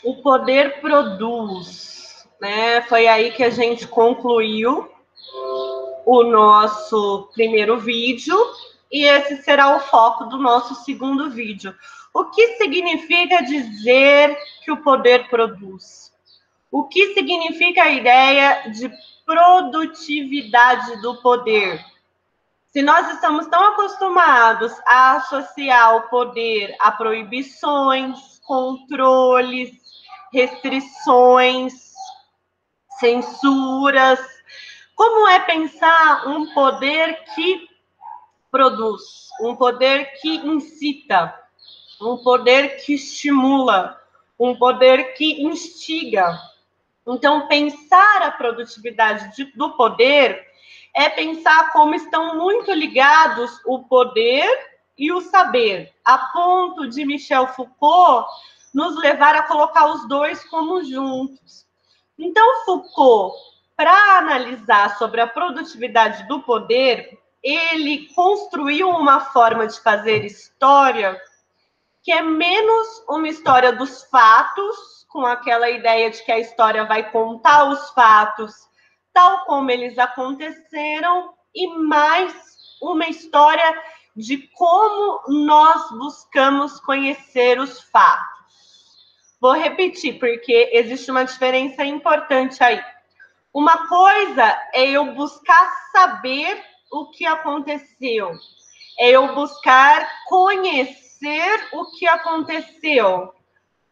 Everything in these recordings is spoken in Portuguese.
O poder produz, né? Foi aí que a gente concluiu o nosso primeiro vídeo e esse será o foco do nosso segundo vídeo. O que significa dizer que o poder produz? O que significa a ideia de produtividade do poder? Se nós estamos tão acostumados a associar o poder a proibições, controles, restrições, censuras, como é pensar um poder que produz, um poder que incita, um poder que estimula, um poder que instiga? Então, pensar a produtividade do poder é pensar como estão muito ligados o poder e o saber, a ponto de Michel Foucault nos levar a colocar os dois como juntos. Então, Foucault, para analisar sobre a produtividade do poder, ele construiu uma forma de fazer história que é menos uma história dos fatos, com aquela ideia de que a história vai contar os fatos tal como eles aconteceram, e mais uma história de como nós buscamos conhecer os fatos. Vou repetir, porque existe uma diferença importante aí. Uma coisa é eu buscar saber o que aconteceu, é eu buscar conhecer o que aconteceu.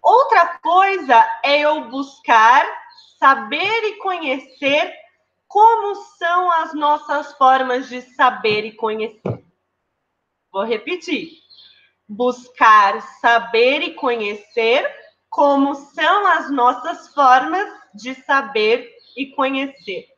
Outra coisa é eu buscar saber e conhecer como são as nossas formas de saber e conhecer. Vou repetir. Buscar saber e conhecer como são as nossas formas de saber e conhecer.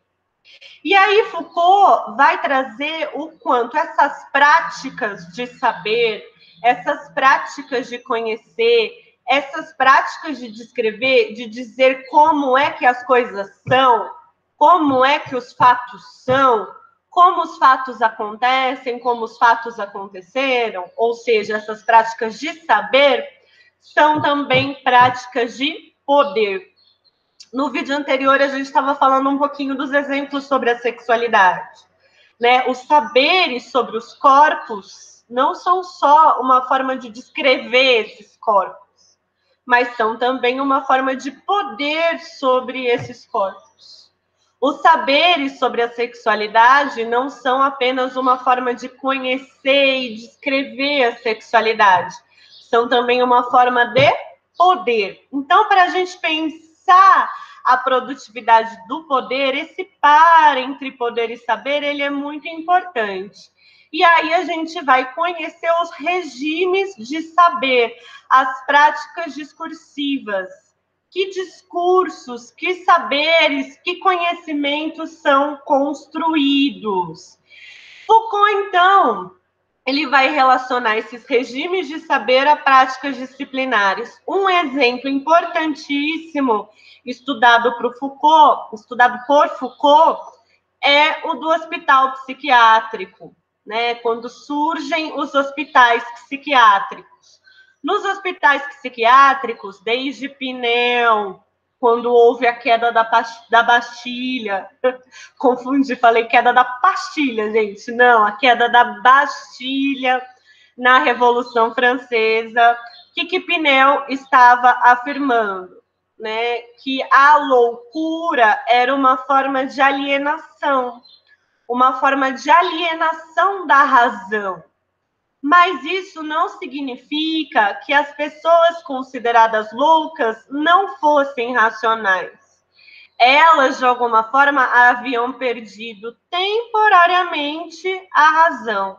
E aí Foucault vai trazer o quanto essas práticas de saber, essas práticas de conhecer, essas práticas de descrever, de dizer como é que as coisas são, como é que os fatos são, como os fatos acontecem, como os fatos aconteceram, ou seja, essas práticas de saber são também práticas de poder. No vídeo anterior, a gente estava falando um pouquinho dos exemplos sobre a sexualidade, né? Os saberes sobre os corpos não são só uma forma de descrever esses corpos, mas são também uma forma de poder sobre esses corpos. Os saberes sobre a sexualidade não são apenas uma forma de conhecer e descrever a sexualidade, são também uma forma de poder. Então, para a gente pensar a produtividade do poder, esse par entre poder e saber, ele é muito importante. E aí a gente vai conhecer os regimes de saber, as práticas discursivas, que discursos, que saberes, que conhecimentos são construídos. Foucault, então, ele vai relacionar esses regimes de saber a práticas disciplinares. Um exemplo importantíssimo estudado por Foucault, é o do hospital psiquiátrico, né? Quando surgem os hospitais psiquiátricos. Nos hospitais psiquiátricos, desde Pinel, quando houve a queda da Bastilha, confundi, falei queda da pastilha, gente, não, a queda da Bastilha na Revolução Francesa, que Pinel estava afirmando, né, que a loucura era uma forma de alienação da razão. Mas isso não significa que as pessoas consideradas loucas não fossem racionais. Elas, de alguma forma, haviam perdido temporariamente a razão.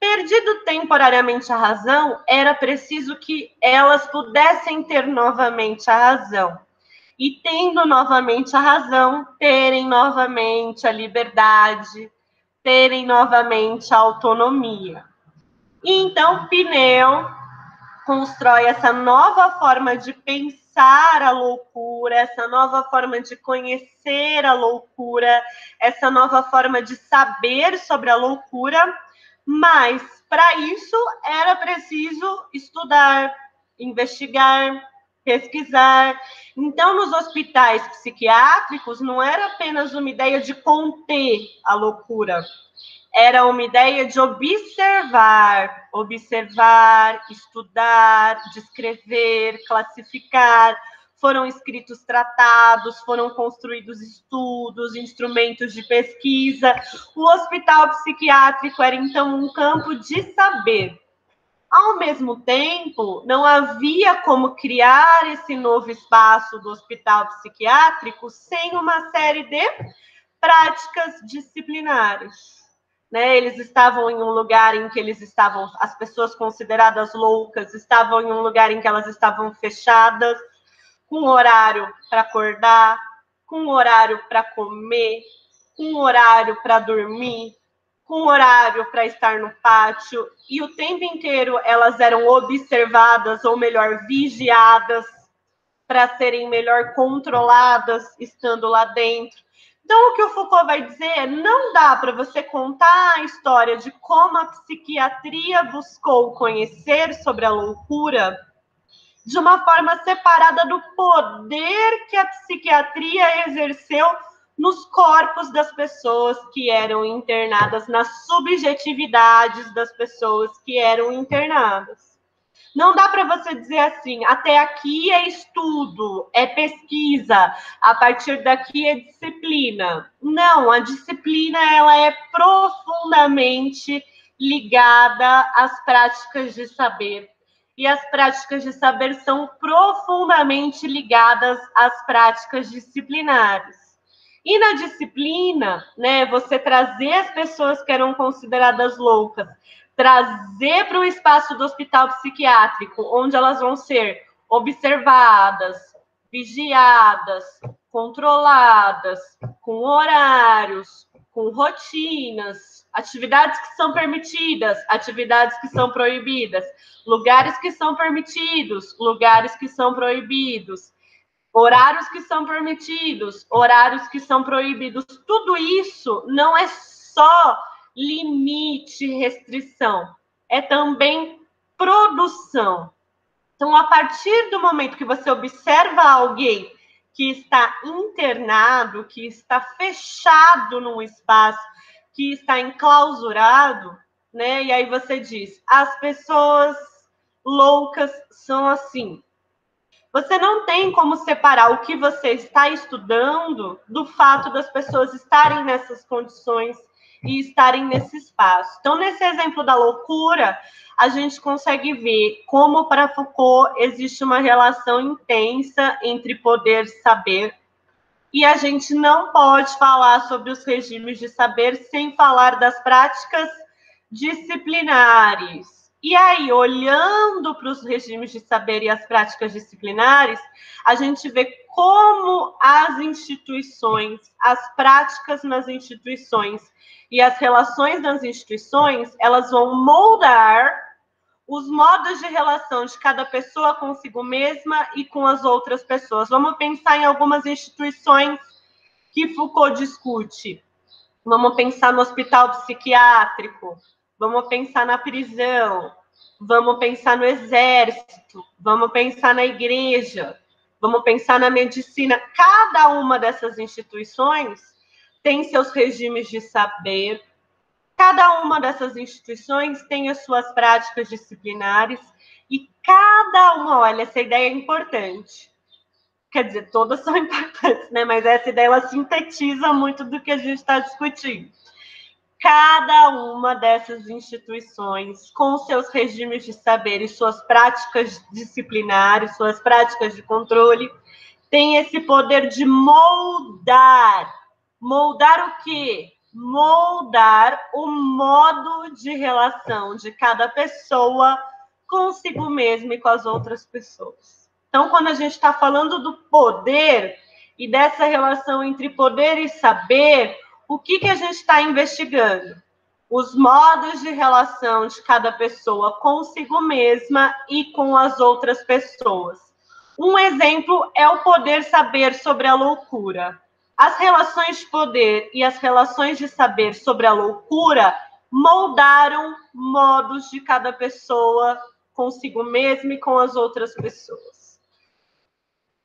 Perdido temporariamente a razão, era preciso que elas pudessem ter novamente a razão. E tendo novamente a razão, terem novamente a liberdade, terem novamente a autonomia. E então, Pinel constrói essa nova forma de pensar a loucura, essa nova forma de conhecer a loucura, essa nova forma de saber sobre a loucura, mas para isso era preciso estudar, investigar, pesquisar. Então, nos hospitais psiquiátricos, não era apenas uma ideia de conter a loucura, era uma ideia de observar, estudar, descrever, classificar. Foram escritos tratados, foram construídos estudos, instrumentos de pesquisa. O hospital psiquiátrico era, então, um campo de saber. Ao mesmo tempo, não havia como criar esse novo espaço do hospital psiquiátrico sem uma série de práticas disciplinares. Né? Eles estavam em um lugar em que eles estavam, as pessoas consideradas loucas, estavam em um lugar em que elas estavam fechadas, com horário para acordar, com horário para comer, com horário para dormir, com horário para estar no pátio, e o tempo inteiro elas eram observadas, ou melhor, vigiadas, para serem melhor controladas estando lá dentro. Então, o que o Foucault vai dizer é: não dá para você contar a história de como a psiquiatria buscou conhecer sobre a loucura de uma forma separada do poder que a psiquiatria exerceu nos corpos das pessoas que eram internadas, nas subjetividades das pessoas que eram internadas. Não dá para você dizer assim, até aqui é estudo, é pesquisa, a partir daqui é disciplina. Não, a disciplina ela é profundamente ligada às práticas de saber. E as práticas de saber são profundamente ligadas às práticas disciplinares. E na disciplina, né, você trazer as pessoas que eram consideradas loucas, trazer para o espaço do hospital psiquiátrico, onde elas vão ser observadas, vigiadas, controladas, com horários, com rotinas, atividades que são permitidas, atividades que são proibidas, lugares que são permitidos, lugares que são proibidos, horários que são permitidos, horários que são proibidos. Tudo isso não é só limite, restrição, é também produção. Então, a partir do momento que você observa alguém que está internado, que está fechado num espaço, que está enclausurado, né? E aí você diz, as pessoas loucas são assim. Você não tem como separar o que você está estudando do fato das pessoas estarem nessas condições e estarem nesse espaço. Então, nesse exemplo da loucura, a gente consegue ver como, para Foucault, existe uma relação intensa entre poder e saber, e a gente não pode falar sobre os regimes de saber sem falar das práticas disciplinares. E aí, olhando para os regimes de saber e as práticas disciplinares, a gente vê como as instituições, as práticas nas instituições e as relações nas instituições, elas vão moldar os modos de relação de cada pessoa consigo mesma e com as outras pessoas. Vamos pensar em algumas instituições que Foucault discute. Vamos pensar no hospital psiquiátrico, vamos pensar na prisão, vamos pensar no exército, vamos pensar na igreja, vamos pensar na medicina. Cada uma dessas instituições tem seus regimes de saber, cada uma dessas instituições tem as suas práticas disciplinares e cada uma, olha, essa ideia é importante. Quer dizer, todas são importantes, né? Mas essa ideia, ela sintetiza muito do que a gente está discutindo. Cada uma dessas instituições, com seus regimes de saber e suas práticas disciplinares, suas práticas de controle, tem esse poder de moldar. Moldar o quê? Moldar o modo de relação de cada pessoa consigo mesma e com as outras pessoas. Então, quando a gente está falando do poder e dessa relação entre poder e saber, o que a gente está investigando? Os modos de relação de cada pessoa consigo mesma e com as outras pessoas. Um exemplo é o poder saber sobre a loucura. As relações de poder e as relações de saber sobre a loucura moldaram modos de cada pessoa consigo mesma e com as outras pessoas.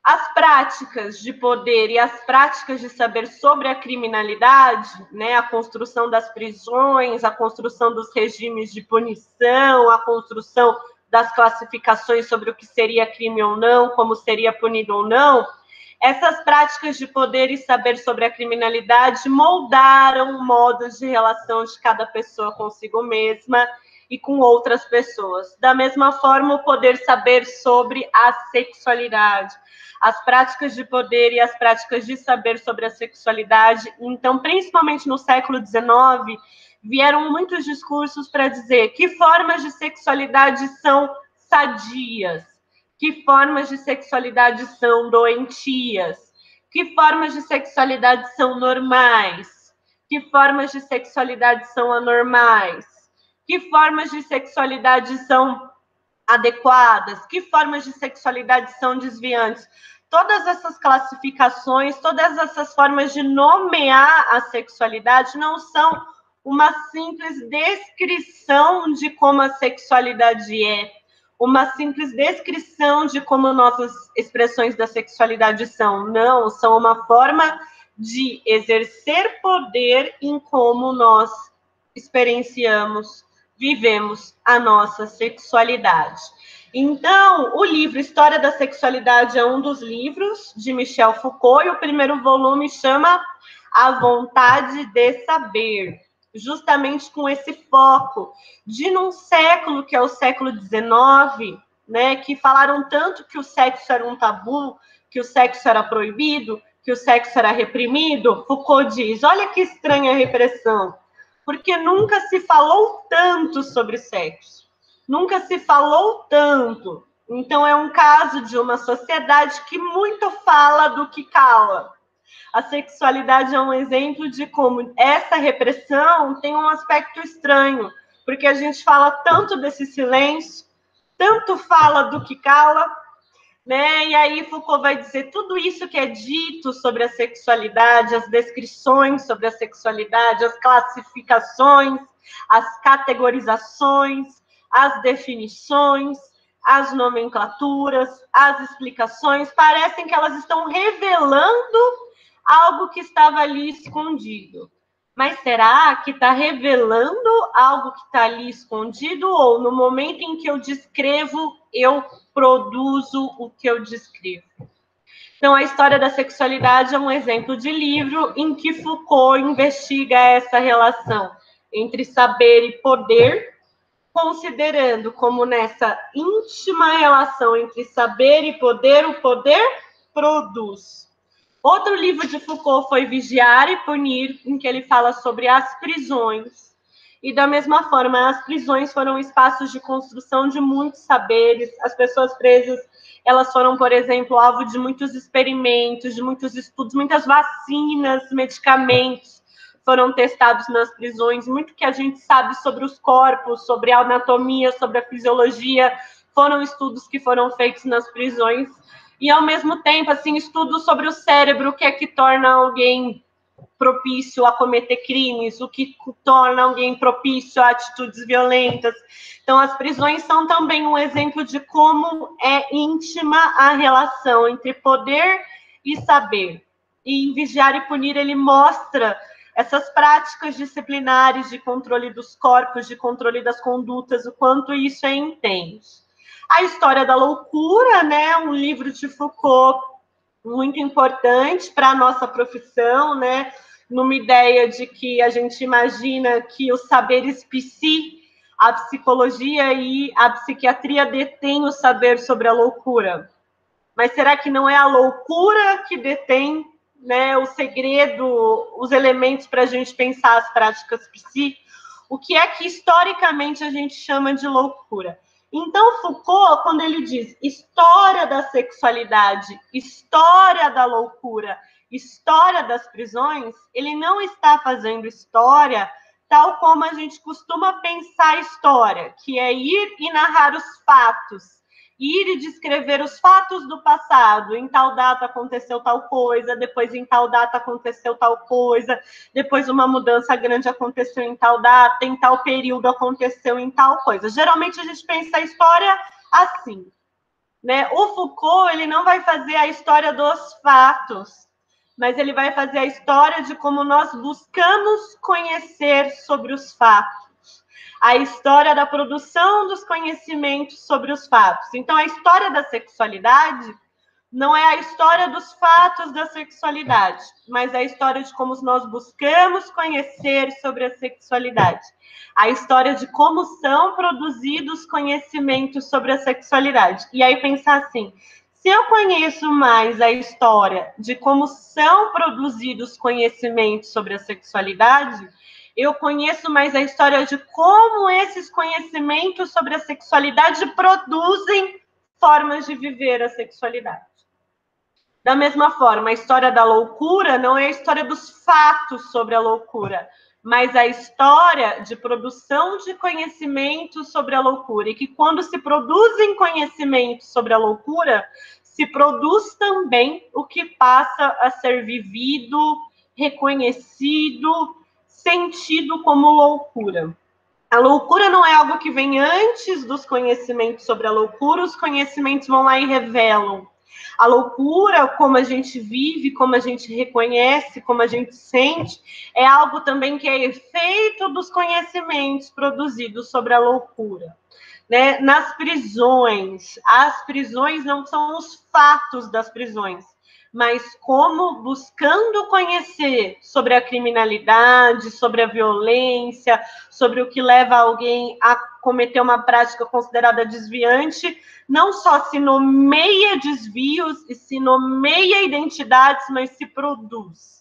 As práticas de poder e as práticas de saber sobre a criminalidade, né, a construção das prisões, a construção dos regimes de punição, a construção das classificações sobre o que seria crime ou não, como seria punido ou não, essas práticas de poder e saber sobre a criminalidade moldaram modos de relação de cada pessoa consigo mesma e com outras pessoas. Da mesma forma, o poder saber sobre a sexualidade, as práticas de poder e as práticas de saber sobre a sexualidade. Então, principalmente no século XIX, vieram muitos discursos para dizer que formas de sexualidade são sadias, que formas de sexualidade são doentias, que formas de sexualidade são normais, que formas de sexualidade são anormais, que formas de sexualidade são adequadas, que formas de sexualidade são desviantes. Todas essas classificações, todas essas formas de nomear a sexualidade não são uma simples descrição de como a sexualidade é, uma simples descrição de como nossas expressões da sexualidade são. Não, são uma forma de exercer poder em como nós experienciamos, vivemos a nossa sexualidade. Então, o livro História da Sexualidade é um dos livros de Michel Foucault, e o primeiro volume chama A Vontade de Saber, justamente com esse foco de num século que é o século XIX, né, que falaram tanto que o sexo era um tabu, que o sexo era proibido, que o sexo era reprimido. Foucault diz, olha que estranha repressão, porque nunca se falou tanto sobre sexo, nunca se falou tanto. Então, é um caso de uma sociedade que muito fala do que cala. A sexualidade é um exemplo de como essa repressão tem um aspecto estranho, porque a gente fala tanto desse silêncio, tanto fala do que cala, né? E aí Foucault vai dizer tudo isso que é dito sobre a sexualidade, as descrições sobre a sexualidade, as classificações, as categorizações, as definições, as nomenclaturas, as explicações, parecem que elas estão revelando algo que estava ali escondido. Mas será que está revelando algo que está ali escondido? Ou no momento em que eu descrevo, eu produzo o que eu descrevo? Então, a História da Sexualidade é um exemplo de livro em que Foucault investiga essa relação entre saber e poder, considerando como nessa íntima relação entre saber e poder, o poder produz. Outro livro de Foucault foi Vigiar e Punir, em que ele fala sobre as prisões. E da mesma forma, as prisões foram espaços de construção de muitos saberes. As pessoas presas, elas foram, por exemplo, alvo de muitos experimentos, de muitos estudos, muitas vacinas, medicamentos foram testados nas prisões. Muito que a gente sabe sobre os corpos, sobre a anatomia, sobre a fisiologia, foram estudos que foram feitos nas prisões. E, ao mesmo tempo, assim, estudos sobre o cérebro, o que é que torna alguém propício a cometer crimes, o que torna alguém propício a atitudes violentas. Então, as prisões são também um exemplo de como é íntima a relação entre poder e saber. E em Vigiar e Punir, ele mostra essas práticas disciplinares de controle dos corpos, de controle das condutas, o quanto isso é intenso. A História da Loucura, né, um livro de Foucault muito importante para a nossa profissão, né, numa ideia de que a gente imagina que os saberes psi, a psicologia e a psiquiatria detêm o saber sobre a loucura. Mas será que não é a loucura que detém, né, o segredo, os elementos para a gente pensar as práticas psi? O que é que historicamente a gente chama de loucura? Então, Foucault, quando ele diz história da sexualidade, história da loucura, história das prisões, ele não está fazendo história tal como a gente costuma pensar história, que é ir e narrar os fatos, ir e descrever os fatos do passado. Em tal data aconteceu tal coisa, depois em tal data aconteceu tal coisa, depois uma mudança grande aconteceu em tal data, em tal período aconteceu em tal coisa. Geralmente a gente pensa a história assim, né? O Foucault, ele não vai fazer a história dos fatos, mas ele vai fazer a história de como nós buscamos conhecer sobre os fatos, a história da produção dos conhecimentos sobre os fatos. Então, a história da sexualidade não é a história dos fatos da sexualidade, mas a história de como nós buscamos conhecer sobre a sexualidade. A história de como são produzidos conhecimentos sobre a sexualidade. E aí pensar assim, se eu conheço mais a história de como são produzidos conhecimentos sobre a sexualidade, eu conheço mais a história de como esses conhecimentos sobre a sexualidade produzem formas de viver a sexualidade. Da mesma forma, a história da loucura não é a história dos fatos sobre a loucura, mas a história de produção de conhecimento sobre a loucura. E que quando se produzem conhecimentos sobre a loucura, se produz também o que passa a ser vivido, reconhecido, sentido como loucura. A loucura não é algo que vem antes dos conhecimentos sobre a loucura, os conhecimentos vão lá e revelam. A loucura, como a gente vive, como a gente reconhece, como a gente sente, é algo também que é efeito dos conhecimentos produzidos sobre a loucura. Né? Nas prisões, as prisões não são os fatos das prisões, mas como buscando conhecer sobre a criminalidade, sobre a violência, sobre o que leva alguém a cometer uma prática considerada desviante, não só se nomeia desvios e se nomeia identidades, mas se produz.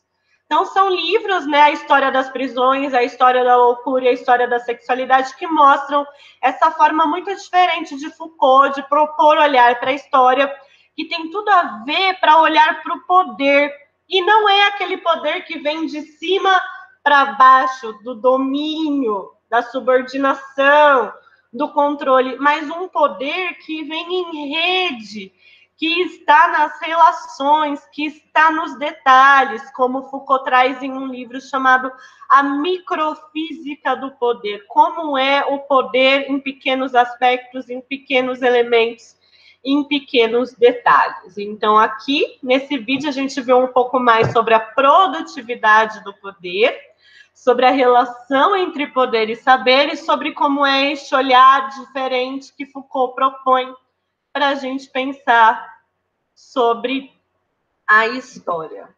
Então, são livros, né, a história das prisões, a história da loucura e a história da sexualidade, que mostram essa forma muito diferente de Foucault, de propor olhar para a história, que tem tudo a ver para olhar para o poder. E não é aquele poder que vem de cima para baixo, do domínio, da subordinação, do controle, mas um poder que vem em rede, que está nas relações, que está nos detalhes, como Foucault traz em um livro chamado A Microfísica do Poder, como é o poder em pequenos aspectos, em pequenos elementos, em pequenos detalhes. Então, aqui, nesse vídeo, a gente vê um pouco mais sobre a produtividade do poder, sobre a relação entre poder e saber e sobre como é este olhar diferente que Foucault propõe para a gente pensar sobre a história.